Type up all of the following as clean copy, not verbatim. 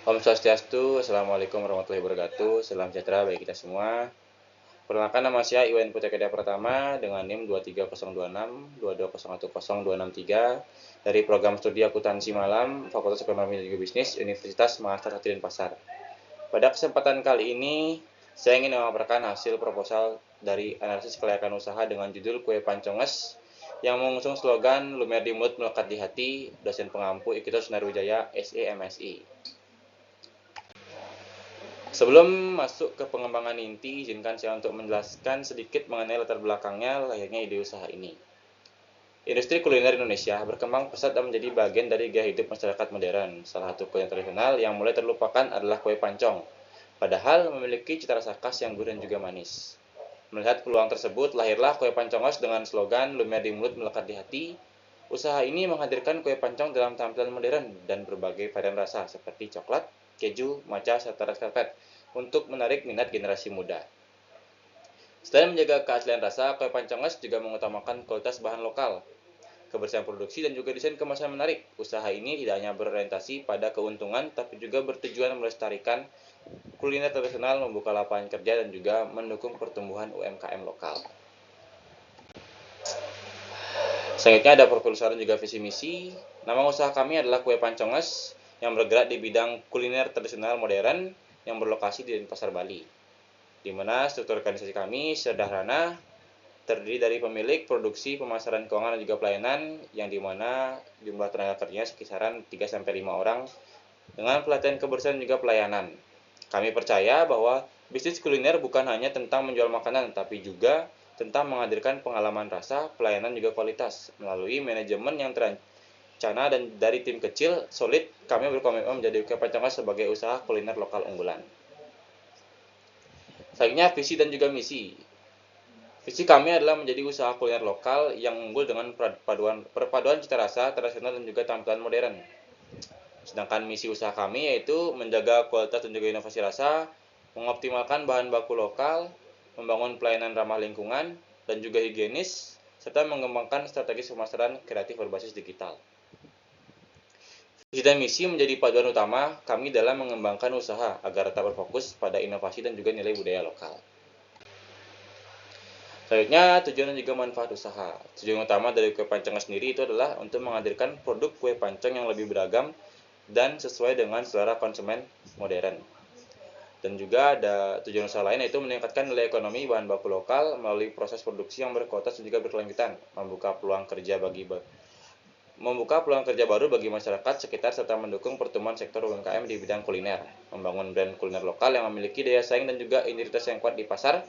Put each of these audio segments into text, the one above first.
Om Swastiastu, Assalamualaikum warahmatullahi wabarakatuh. Salam sejahtera bagi kita semua. Perkenalkan, nama saya Iwan Putekedia Pratama dengan NIM 23026 2201263 dari program studi akuntansi malam Fakultas Ekonomi dan juga Bisnis Universitas Mahasiswa Satu Denpasar. Pada kesempatan kali ini, saya ingin memaparkan hasil proposal dari analisis kelayakan usaha dengan judul Kue Panconges yang mengusung slogan Lumer di Mulut Melekat di Hati, dosen pengampu Ikitos Narwijaya SEMSI. Sebelum masuk ke pengembangan inti, izinkan saya untuk menjelaskan sedikit mengenai latar belakangnya lahirnya ide usaha ini. Industri kuliner Indonesia berkembang pesat dan menjadi bagian dari gaya hidup masyarakat modern. Salah satu kuliner tradisional yang mulai terlupakan adalah kue pancong, padahal memiliki cita rasa khas yang gurih dan juga manis. Melihat peluang tersebut, lahirlah kue pancongos dengan slogan Lumer di Mulut Melekat di Hati. Usaha ini menghadirkan kue pancong dalam tampilan modern dan berbagai varian rasa seperti coklat, keju, matcha, serta red velvet untuk menarik minat generasi muda. Selain menjaga keaslian rasa, kue panconges juga mengutamakan kualitas bahan lokal, kebersihan produksi, dan juga desain kemasan menarik. Usaha ini tidak hanya berorientasi pada keuntungan, tapi juga bertujuan melestarikan kuliner tradisional, membuka lapangan kerja, dan juga mendukung pertumbuhan UMKM lokal. Selanjutnya ada proposal dan juga visi misi. Nama usaha kami adalah Kue Panconges yang bergerak di bidang kuliner tradisional modern yang berlokasi di Denpasar, Bali. Di mana struktur organisasi kami sederhana, terdiri dari pemilik, produksi, pemasaran, keuangan, dan juga pelayanan, yang dimana jumlah tenaga kerjanya sekisaran 3-5 orang dengan pelatihan kebersihan dan juga pelayanan. Kami percaya bahwa bisnis kuliner bukan hanya tentang menjual makanan, tapi juga tentang menghadirkan pengalaman rasa, pelayanan, juga kualitas. Melalui manajemen yang terencana dan dari tim kecil, solid, kami berkomitmen menjadikan Panconges sebagai usaha kuliner lokal unggulan. Selanjutnya, visi dan juga misi. Visi kami adalah menjadi usaha kuliner lokal yang unggul dengan perpaduan cita rasa tradisional dan juga tampilan modern. Sedangkan misi usaha kami yaitu menjaga kualitas dan juga inovasi rasa, mengoptimalkan bahan baku lokal, membangun pelayanan ramah lingkungan dan juga higienis, serta mengembangkan strategi pemasaran kreatif berbasis digital. Visi dan misi menjadi paduan utama kami dalam mengembangkan usaha agar tetap berfokus pada inovasi dan juga nilai budaya lokal. Selanjutnya, tujuan dan juga manfaat usaha. Tujuan utama dari kue pancong sendiri itu adalah untuk menghadirkan produk kue pancong yang lebih beragam dan sesuai dengan selera konsumen modern. Dan juga ada tujuan usaha lain yaitu meningkatkan nilai ekonomi bahan baku lokal melalui proses produksi yang berkualitas dan juga berkelanjutan, membuka peluang kerja baru bagi masyarakat sekitar serta mendukung pertumbuhan sektor UMKM di bidang kuliner, membangun brand kuliner lokal yang memiliki daya saing dan juga identitas yang kuat di pasar,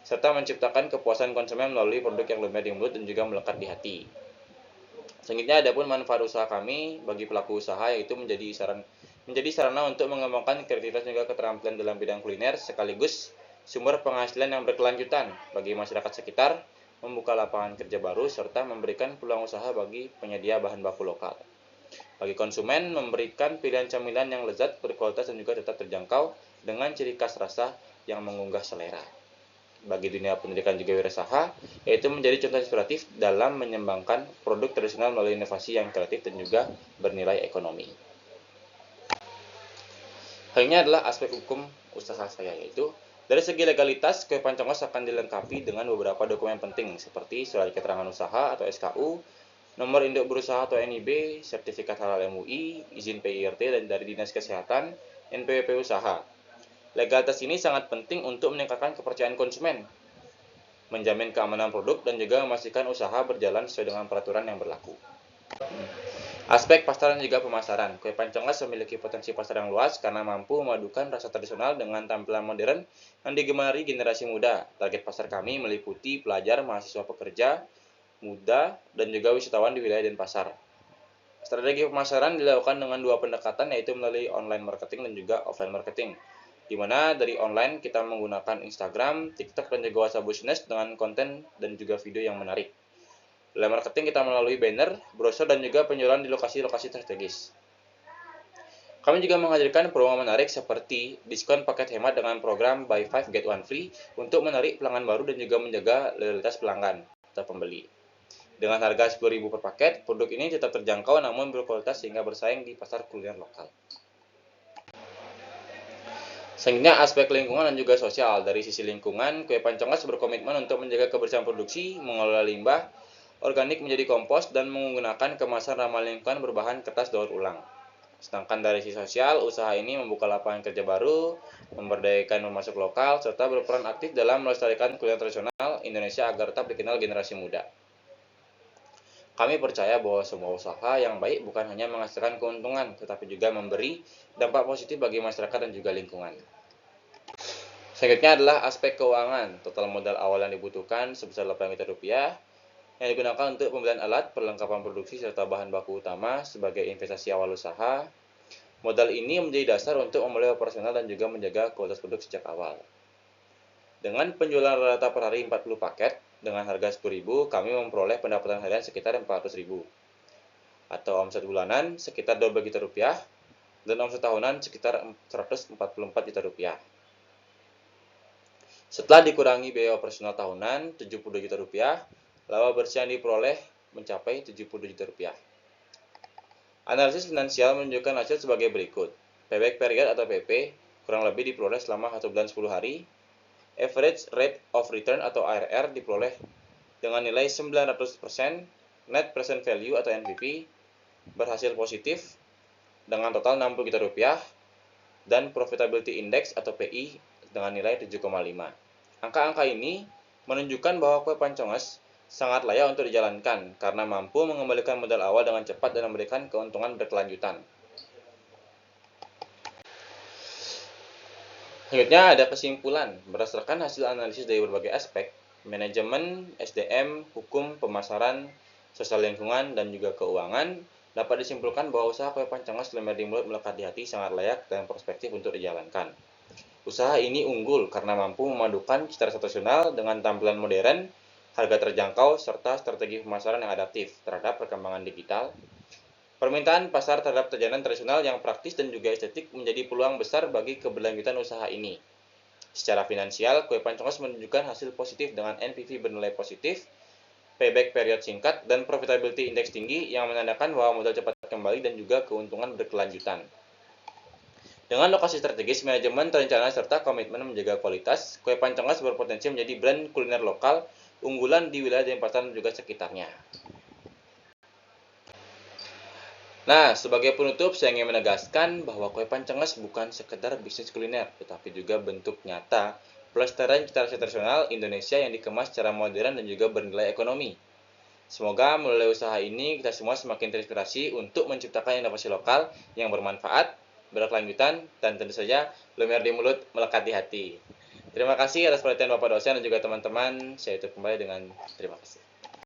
serta menciptakan kepuasan konsumen melalui produk yang lumer di mulut dan juga melekat di hati. Selanjutnya, adapun manfaat usaha kami bagi pelaku usaha yaitu menjadi sarana untuk mengembangkan kreativitas dan juga keterampilan dalam bidang kuliner, sekaligus sumber penghasilan yang berkelanjutan bagi masyarakat sekitar, membuka lapangan kerja baru, serta memberikan peluang usaha bagi penyedia bahan baku lokal. Bagi konsumen, memberikan pilihan camilan yang lezat, berkualitas, dan juga tetap terjangkau dengan ciri khas rasa yang menggugah selera. Bagi dunia pendidikan juga wirausaha, yaitu menjadi contoh inspiratif dalam mengembangkan produk tradisional melalui inovasi yang kreatif dan juga bernilai ekonomi. Hal ini adalah aspek hukum usaha saya, yaitu dari segi legalitas, Kue Panconges akan dilengkapi dengan beberapa dokumen penting seperti surat keterangan usaha atau SKU, nomor induk berusaha atau NIB, sertifikat halal MUI, izin PIRT dan dari Dinas Kesehatan, NPWP usaha. Legalitas ini sangat penting untuk meningkatkan kepercayaan konsumen, menjamin keamanan produk, dan juga memastikan usaha berjalan sesuai dengan peraturan yang berlaku. Aspek pasaran juga pemasaran. Kue Panconges memiliki potensi pasar yang luas karena mampu memadukan rasa tradisional dengan tampilan modern yang digemari generasi muda. Target pasar kami meliputi pelajar, mahasiswa pekerja, muda, dan juga wisatawan di wilayah Denpasar. Strategi pemasaran dilakukan dengan dua pendekatan, yaitu melalui online marketing dan juga offline marketing. Di mana dari online kita menggunakan Instagram, TikTok, dan juga WhatsApp Business dengan konten dan juga video yang menarik. Dalam marketing kita melalui banner, brosur, dan juga penjualan di lokasi-lokasi strategis. Kami juga menghadirkan promo menarik seperti diskon paket hemat dengan program Buy 5 Get 1 Free untuk menarik pelanggan baru dan juga menjaga loyalitas pelanggan atau pembeli. Dengan harga 10.000 per paket, produk ini tetap terjangkau namun berkualitas sehingga bersaing di pasar kuliner lokal. Selanjutnya aspek lingkungan dan juga sosial. Dari sisi lingkungan, Kue Pancongas berkomitmen untuk menjaga kebersihan produksi, mengelola limbah organik menjadi kompos, dan menggunakan kemasan ramah lingkungan berbahan kertas daur ulang. Sedangkan dari sisi sosial, usaha ini membuka lapangan kerja baru, memberdayakan pemasok lokal, serta berperan aktif dalam melestarikan kuliner tradisional Indonesia agar tetap dikenal generasi muda. Kami percaya bahwa semua usaha yang baik bukan hanya menghasilkan keuntungan, tetapi juga memberi dampak positif bagi masyarakat dan juga lingkungan. Selanjutnya adalah aspek keuangan. Total modal awal yang dibutuhkan sebesar Rp8 juta yang digunakan untuk pembelian alat, perlengkapan produksi, serta bahan baku utama sebagai investasi awal usaha. Modal ini menjadi dasar untuk memulai operasional dan juga menjaga kualitas produk sejak awal. Dengan penjualan rata per hari 40 paket, dengan harga Rp10.000, kami memperoleh pendapatan harian sekitar Rp400.000. Atau omset bulanan sekitar Rp12 juta, dan omset tahunan sekitar Rp144 juta. Setelah dikurangi biaya operasional tahunan Rp72 juta, laba bersih yang diperoleh mencapai Rp72 juta. Analisis finansial menunjukkan hasil sebagai berikut. Payback period atau PP kurang lebih diperoleh selama 1 bulan 10 hari. Average rate of return atau ARR diperoleh dengan nilai 900%. Net present value atau NPV berhasil positif dengan total Rp60 juta, dan profitability index atau PI dengan nilai 7,5. Angka-angka ini menunjukkan bahwa Kue Pancongas sangat layak untuk dijalankan karena mampu mengembalikan modal awal dengan cepat dan memberikan keuntungan berkelanjutan. Selanjutnya ada kesimpulan. Berdasarkan hasil analisis dari berbagai aspek, manajemen, SDM, hukum, pemasaran, sosial lingkungan, dan juga keuangan, dapat disimpulkan bahwa usaha Kue Pancongas Lumer di Mulut Melekat di Hati sangat layak dan prospektif untuk dijalankan. Usaha ini unggul karena mampu memadukan cita rasa tradisional dengan tampilan modern, harga terjangkau, serta strategi pemasaran yang adaptif terhadap perkembangan digital. Permintaan pasar terhadap jajanan tradisional yang praktis dan juga estetik menjadi peluang besar bagi keberlanjutan usaha ini. Secara finansial, Kue Pancongas menunjukkan hasil positif dengan NPV bernilai positif, payback period singkat, dan profitability index tinggi yang menandakan bahwa modal cepat kembali dan juga keuntungan berkelanjutan. Dengan lokasi strategis, manajemen terencana, serta komitmen menjaga kualitas, Kue Pancongas berpotensi menjadi brand kuliner lokal unggulan di wilayah Denpasar dan juga sekitarnya. Nah, sebagai penutup, saya ingin menegaskan bahwa Kue Pancongas bukan sekedar bisnis kuliner, tetapi juga bentuk nyata pelestarian cita rasa tradisional Indonesia yang dikemas secara modern dan juga bernilai ekonomi. Semoga melalui usaha ini kita semua semakin terinspirasi untuk menciptakan inovasi lokal yang bermanfaat, berkelanjutan, dan tentu saja lumer di mulut melekat di hati. Terima kasih atas perhatian Bapak dosen dan juga teman-teman. Saya tutup kembali dengan terima kasih.